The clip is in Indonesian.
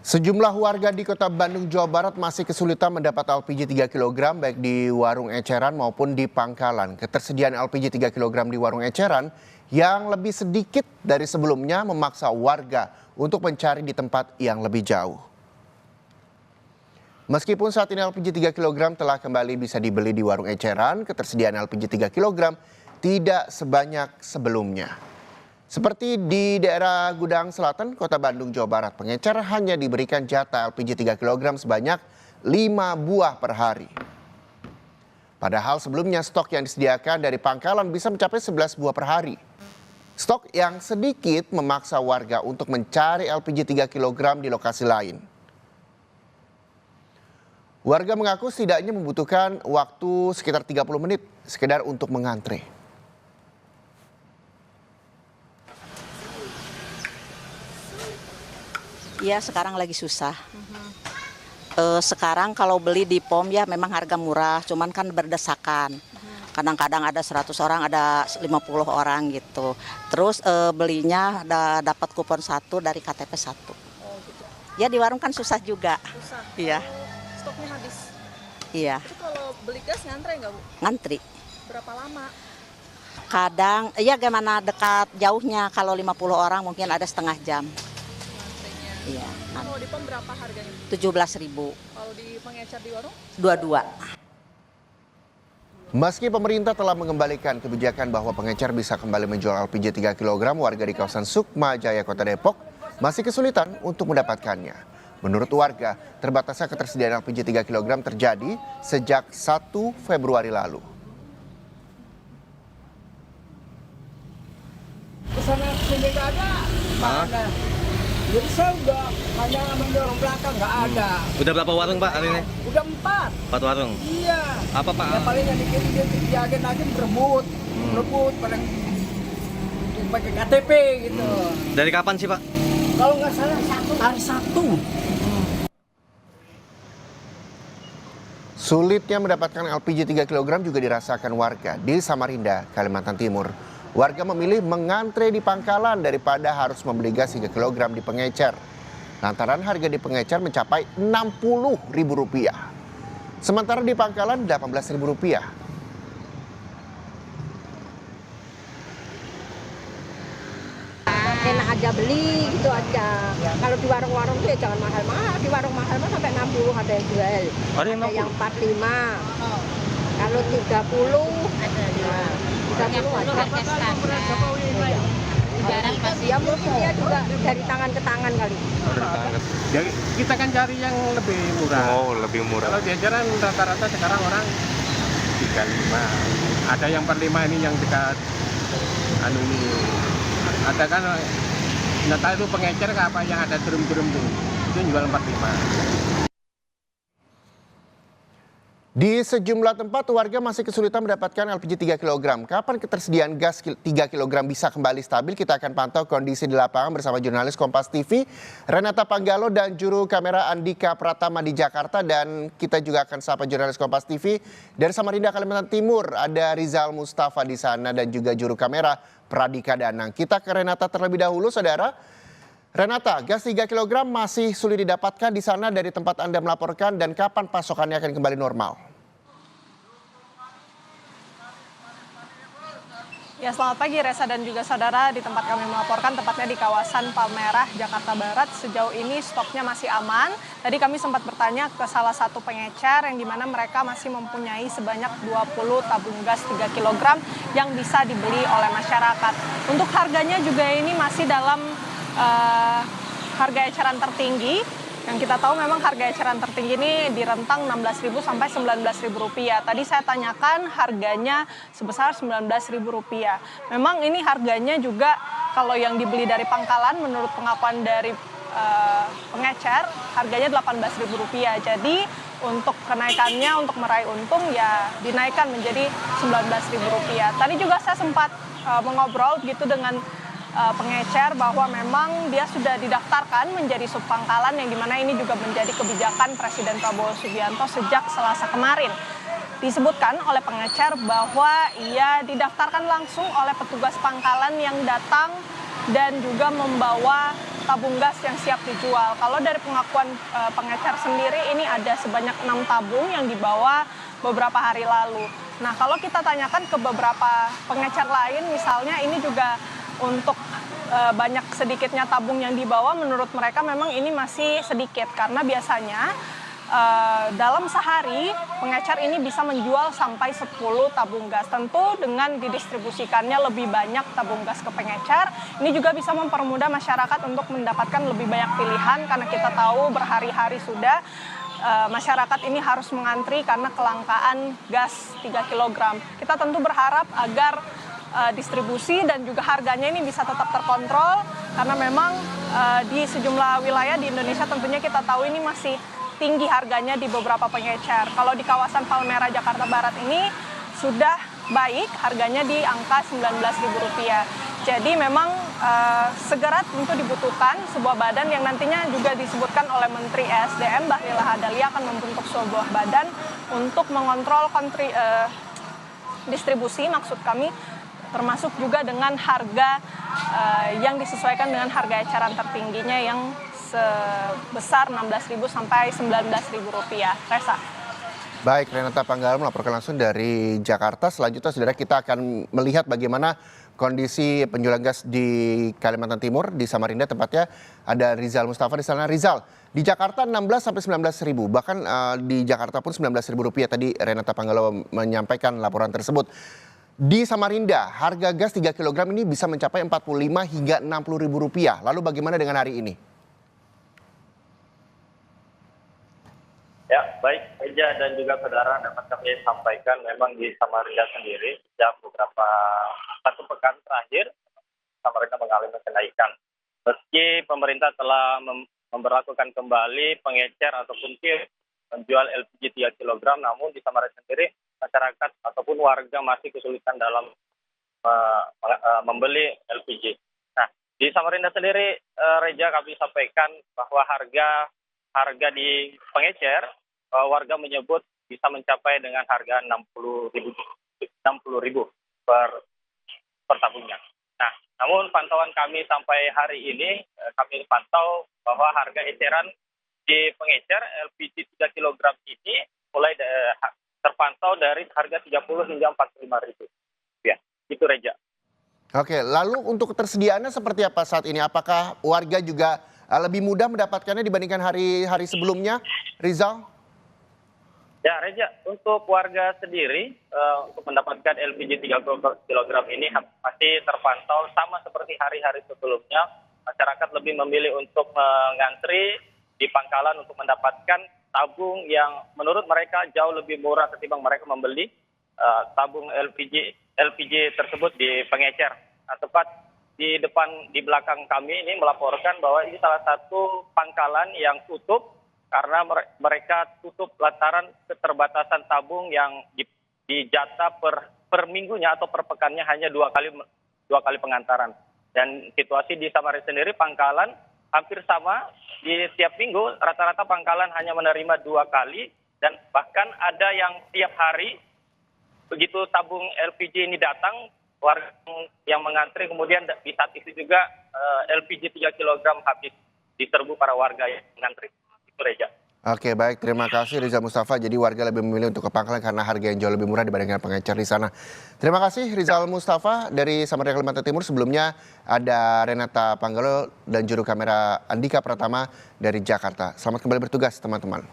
Sejumlah warga di Kota Bandung, Jawa Barat masih kesulitan mendapat LPG 3 kg baik di warung eceran maupun di pangkalan. Ketersediaan LPG 3 kg di warung eceran yang lebih sedikit dari sebelumnya memaksa warga untuk mencari di tempat yang lebih jauh. Meskipun saat ini LPG 3 kg telah kembali bisa dibeli di warung eceran, ketersediaan LPG 3 kg tidak sebanyak sebelumnya. Seperti di daerah Gudang Selatan, Kota Bandung, Jawa Barat, pengecer hanya diberikan jatah LPG 3 kg sebanyak 5 buah per hari. Padahal sebelumnya stok yang disediakan dari pangkalan bisa mencapai 11 buah per hari. Stok yang sedikit memaksa warga untuk mencari LPG 3 kg di lokasi lain. Warga mengaku setidaknya membutuhkan waktu sekitar 30 menit sekedar untuk mengantre. Iya, sekarang lagi susah. Sekarang kalau beli di POM ya memang harga murah, cuman kan berdesakan. Kadang-kadang ada 100 orang, ada 50 orang gitu. Terus belinya dapat kupon 1 dari KTP 1. Oh gitu. Ya di warung kan susah juga. Susah. Iya. Stoknya habis. Iya, Itu kalau beli gas ngantre nggak Bu? ngantri. Berapa lama? Kadang, ya gimana dekat jauhnya, kalau 50 orang mungkin ada setengah jam. Ngantrenya. Iya, Kalau di POM berapa harganya? 17.000, Kalau di pengecer di warung? 22. Meski pemerintah telah mengembalikan kebijakan bahwa pengecer bisa kembali menjual LPG 3 kg, warga di kawasan Sukma Jaya, Kota Depok masih kesulitan untuk mendapatkannya. Menurut warga, terbatasnya ketersediaan LPG 3 kg terjadi sejak 1 Februari lalu. Kesana sini nggak ada, nggak ada. Jadi saya udah hanya mendorong belakang, nggak ada. Udah berapa warung Pak hari ini? Udah 4. 4 warung. Iya. Apa Pak? Ya paling yang di agen berebut, paling untuk pakai KTP gitu. Dari kapan sih Pak? Kalau nggak salah hari Sabtu. Sulitnya mendapatkan LPG 3 kg juga dirasakan warga di Samarinda, Kalimantan Timur. Warga memilih mengantre di pangkalan daripada harus membeli gas 3 kg di pengecer. Lantaran harga di pengecer mencapai Rp60.000. Sementara di pangkalan Rp18.000. Enak aja beli gitu aja. Kalau di warung-warung tuh ya jangan mahal-mahal. Di warung mahal mah sampai 60 ada yang jual. Ada yang 60? Yang 45. Kalau 30 nah, 30 ada. Ya mungkin dia juga dari tangan ke tangan kali. Jadi kita kan cari yang lebih murah. Oh, lebih murah. Kalau jajaran rata-rata sekarang orang 35. Ada yang 45 ini yang dekat ini. Ada kan nggak tahu itu pengecer ke apa yang ada drum-drum tuh. Itu jual 45. Di sejumlah tempat warga masih kesulitan mendapatkan LPG 3 kg. Kapan ketersediaan gas 3 kg bisa kembali stabil? Kita akan pantau kondisi di lapangan bersama jurnalis Kompas TV Renata Panggalo dan juru kamera Andika Pratama di Jakarta. Dan kita juga akan sapa jurnalis Kompas TV dari Samarinda, Kalimantan Timur. Ada Rizal Mustafa di sana dan juga juru kamera Pradika Danang. Kita ke Renata terlebih dahulu, saudara. Renata, gas 3 kg masih sulit didapatkan di sana dari tempat Anda melaporkan dan kapan pasokannya akan kembali normal? Ya, selamat pagi Reza dan juga saudara. Di tempat kami melaporkan, tepatnya di kawasan Palmerah, Jakarta Barat. Sejauh ini stoknya masih aman. Tadi kami sempat bertanya ke salah satu pengecer yang dimana mereka masih mempunyai sebanyak 20 tabung gas 3 kg yang bisa dibeli oleh masyarakat. Untuk harganya juga ini masih dalam harga eceran tertinggi. Yang kita tahu memang harga eceran tertinggi ini di rentang Rp16.000 sampai Rp19.000. Tadi saya tanyakan harganya sebesar Rp19.000. Memang ini harganya juga kalau yang dibeli dari pangkalan menurut pengakuan dari pengecer harganya Rp18.000. Jadi untuk kenaikannya untuk meraih untung ya dinaikkan menjadi Rp19.000. Tadi juga saya sempat mengobrol gitu dengan pengecer bahwa memang dia sudah didaftarkan menjadi subpangkalan yang dimana ini juga menjadi kebijakan Presiden Prabowo Subianto sejak Selasa kemarin. Disebutkan oleh pengecer bahwa ia didaftarkan langsung oleh petugas pangkalan yang datang dan juga membawa tabung gas yang siap dijual. Kalau dari pengakuan pengecer sendiri, ini ada sebanyak 6 tabung yang dibawa beberapa hari lalu. Nah, kalau kita tanyakan ke beberapa pengecer lain, misalnya ini juga untuk banyak sedikitnya tabung yang dibawa, menurut mereka memang ini masih sedikit karena biasanya dalam sehari pengecer ini bisa menjual sampai 10 tabung gas. Tentu dengan didistribusikannya lebih banyak tabung gas ke pengecer, ini juga bisa mempermudah masyarakat untuk mendapatkan lebih banyak pilihan karena kita tahu berhari-hari sudah masyarakat ini harus mengantri karena kelangkaan gas 3 kg. Kita tentu berharap agar distribusi dan juga harganya ini bisa tetap terkontrol karena memang di sejumlah wilayah di Indonesia tentunya kita tahu ini masih tinggi harganya di beberapa pengecer. Kalau di kawasan Palmerah Jakarta Barat ini sudah baik, harganya di angka Rp19.000. Jadi memang segera tentu dibutuhkan sebuah badan yang nantinya juga disebutkan oleh Menteri ESDM Bahlil Lahadalia akan membentuk sebuah badan untuk mengontrol distribusi, maksud kami, termasuk juga dengan harga yang disesuaikan dengan harga eceran tertingginya yang sebesar Rp16.000 sampai Rp19.000. Resa. Baik, Renata Panggalar melaporkan langsung dari Jakarta. Selanjutnya, saudara, kita akan melihat bagaimana kondisi penjualan gas di Kalimantan Timur, di Samarinda tepatnya. Ada Rizal Mustafa di sana. Rizal, di Jakarta 16 sampai 19.000, bahkan di Jakarta pun Rp19.000 tadi Renata Panggalar menyampaikan laporan tersebut. Di Samarinda, harga gas 3 kg ini bisa mencapai Rp45 hingga Rp60.000. Lalu bagaimana dengan hari ini? Ya, baik Eja dan juga saudara, dapat kami sampaikan memang di Samarinda sendiri sejak beberapa satu pekan terakhir Samarinda mengalami kenaikan. Meski pemerintah telah memberlakukan kembali pengecer ataupun kir menjual LPG 3 kg, namun di Samarinda sendiri masyarakat ataupun warga masih kesulitan dalam membeli LPG. Nah, di Samarinda sendiri, Reja, kami sampaikan bahwa harga di pengecer warga menyebut bisa mencapai dengan harga Rp60.000 per tabungnya. Nah, namun pantauan kami sampai hari ini, kami pantau bahwa harga eceran di pengecer LPG 3 kg ini mulai terpantau dari harga Rp30 hingga Rp45.000. Ya, itu Reja. Oke, lalu untuk ketersediaannya seperti apa saat ini? Apakah warga juga lebih mudah mendapatkannya dibandingkan hari-hari sebelumnya, Rizal? Ya, Reja, untuk warga sendiri untuk mendapatkan LPG 3 kg ini masih terpantau sama seperti hari-hari sebelumnya. Masyarakat lebih memilih untuk mengantri di pangkalan untuk mendapatkan tabung yang menurut mereka jauh lebih murah ketimbang mereka membeli tabung LPG tersebut di pengecer. Nah, tepat di belakang kami ini melaporkan bahwa ini salah satu pangkalan yang tutup karena mereka tutup lantaran keterbatasan tabung yang dijatah per minggunya atau per pekannya hanya dua kali pengantaran. Dan situasi di Samarinda sendiri pangkalan hampir sama, di tiap minggu rata-rata pangkalan hanya menerima 2 kali dan bahkan ada yang tiap hari begitu tabung LPG ini datang, warga yang mengantri kemudian di saat itu juga LPG 3 kg habis diserbu para warga yang mengantri. Itu Reja. Oke, baik, terima kasih Rizal Mustafa. Jadi warga lebih memilih untuk ke pangkalan karena harga yang jauh lebih murah dibandingkan pengecer di sana. Terima kasih Rizal Mustafa dari Samarinda Kalimantan Timur. Sebelumnya ada Renata Panggalar dan juru kamera Andika Pratama dari Jakarta. Selamat kembali bertugas teman-teman.